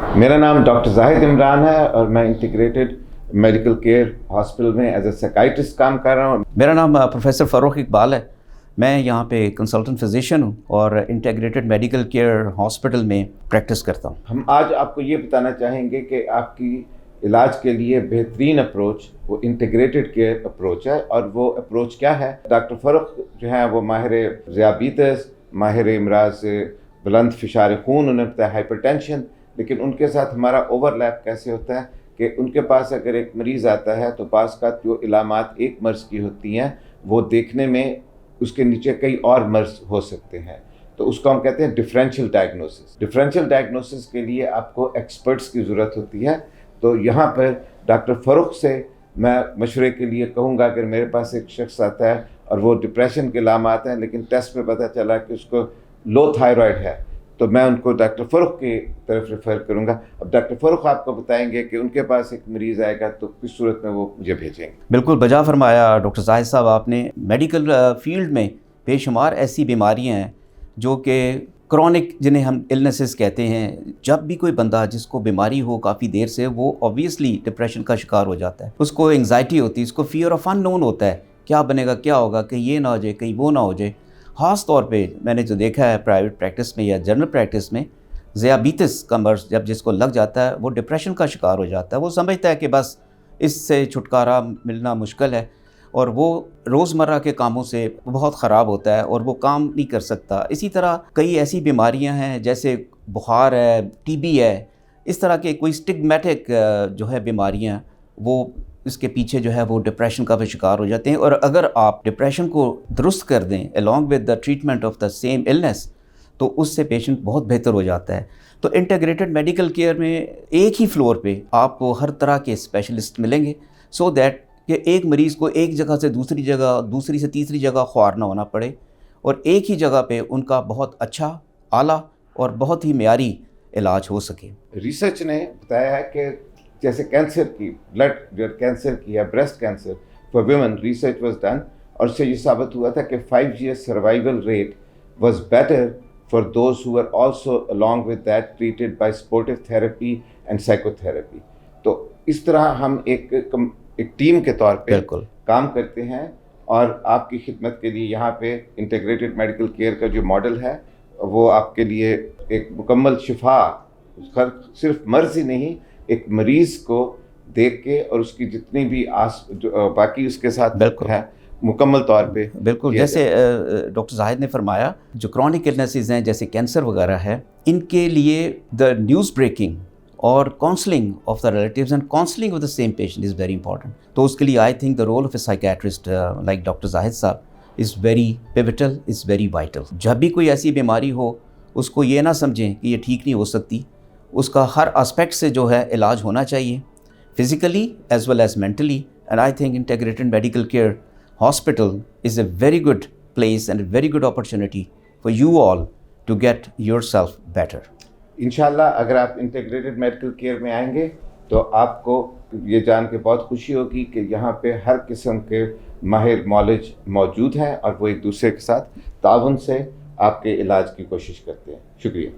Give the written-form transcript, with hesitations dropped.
मेरा नाम डॉक्टर जाहिद इमरान है और मैं इंटीग्रेटेड मेडिकल केयर हॉस्पिटल में एज ए साइकाइट्रिस्ट काम कर रहा हूँ। मेरा नाम प्रोफेसर फ़ारूक इकबाल है। मैं यहाँ पे कंसल्टेंट फिजिशियन हूँ और इंटीग्रेटेड मेडिकल केयर हॉस्पिटल में प्रैक्टिस करता हूँ। हम आज आपको ये बताना चाहेंगे कि आपकी इलाज के लिए बेहतरीन अप्रोच वो इंटीग्रेटेड केयर अप्रोच है। और वो अप्रोच क्या है? डॉक्टर फ़ारूक जो है वो माहिर ज़ियाबीतस, माहिर इमराज बुलंद फ़िशार खून, उन्हें पता है हाइपरटेंशन, लेकिन उनके साथ हमारा ओवरलैप कैसे होता है कि उनके पास अगर एक मरीज़ आता है तो पास का जो इलामात एक मर्ज़ की होती हैं वो देखने में उसके नीचे कई और मर्ज़ हो सकते हैं, तो उसको हम कहते हैं डिफरेंशियल डायग्नोसिस। डिफरेंशियल डायग्नोसिस के लिए आपको एक्सपर्ट्स की ज़रूरत होती है। तो यहाँ पर डॉक्टर फ़ारूक से मैं मशवरे के लिए कहूँगा, अगर मेरे पास एक शख्स आता है और वो डिप्रेशन के इलामात हैं लेकिन टेस्ट में पता चला कि उसको लो थायराइड है, तो मैं उनको डॉक्टर फ़ारूक की तरफ रेफ़र करूँगा। अब डॉक्टर फ़ारूक आपको बताएंगे कि उनके पास एक मरीज़ आएगा तो किस सूरत में वो मुझे भेजेंगे। बिल्कुल बजा फरमाया डॉक्टर जाहिद साहब आपने। मेडिकल फील्ड में बेशुमार ऐसी बीमारियाँ हैं जो कि क्रॉनिक, जिन्हें हम इलनेसेस कहते हैं। जब भी कोई बंदा जिसको बीमारी हो काफ़ी देर से, वो ऑब्वियसली डिप्रेशन का शिकार हो जाता है। उसको एंग्जाइटी होती है, उसको फ़ियर ऑफ अननोन होता है, क्या बनेगा, क्या होगा, कहीं ये ना हो जाए, कहीं वो ना हो जाए। ख़ास तौर पे मैंने जो देखा है प्राइवेट प्रैक्टिस में या जनरल प्रैक्टिस में, ज़ियाबीतस का मर्ज़ जब जिसको लग जाता है वो डिप्रेशन का शिकार हो जाता है। वो समझता है कि बस इससे छुटकारा मिलना मुश्किल है और वो रोज़मर्रा के कामों से बहुत ख़राब होता है और वो काम नहीं कर सकता। इसी तरह कई ऐसी बीमारियां हैं जैसे बुखार है, टीबी है, इस तरह के कोई स्टिग्मेटिक जो है बीमारियां, वो इसके पीछे जो है वो डिप्रेशन का भी शिकार हो जाते हैं। और अगर आप डिप्रेशन को दुरुस्त कर दें along with the treatment of the same illness, तो उससे पेशेंट बहुत बेहतर हो जाता है। तो इंटीग्रेटेड मेडिकल केयर में एक ही फ्लोर पे आपको हर तरह के स्पेशलिस्ट मिलेंगे, सो दैट कि एक मरीज़ को एक जगह से दूसरी जगह, दूसरी से तीसरी जगह ख्वार ना होना पड़े और एक ही जगह पे उनका बहुत अच्छा, आला और बहुत ही मेयारी इलाज हो सके। रिसर्च ने बताया है कि जैसे कैंसर की, ब्लड कैंसर की या breast cancer for women, research was done और उससे ये साबित हुआ था कि 5 year survival rate was better for those who are also along with that treated by supportive therapy and psychotherapy. तो इस तरह हम एक टीम के तौर पे काम करते हैं और आपकी खिदमत के लिए यहाँ पे इंटीग्रेटेड मेडिकल केयर का जो मॉडल है वो आपके लिए एक मुकम्मल शिफा, सिर्फ मर्ज़ ही नहीं, एक मरीज़ को देख के और उसकी जितनी भी बाकी उसके साथ है मुकम्मल तौर पे बिल्कुल। जैसे डॉक्टर जाहिद ने फरमाया, जो क्रॉनिक इलनेसेस हैं जैसे कैंसर वगैरह है, इनके लिए द न्यूज़ ब्रेकिंग और counselling of the relatives and counselling of the same patient is very important. तो उसके लिए I think the role of a psychiatrist like doctor Zahid sahab is very pivotal, is very vital. जब भी कोई ऐसी बीमारी हो, उसको ये ना समझें कि ये ठीक नहीं हो सकती, उसका हर एस्पेक्ट से जो है इलाज होना चाहिए, physically as well as mentally. And I think integrated medical care hospital is a very good place and very good opportunity for you all to get yourself better. इंशाल्लाह अगर आप इंटीग्रेटेड मेडिकल केयर में आएंगे तो आपको ये जान के बहुत खुशी होगी कि यहाँ पे हर किस्म के माहिर मौलिज मौजूद हैं और वो एक दूसरे के साथ ताउन से आपके इलाज की कोशिश करते हैं। शुक्रिया।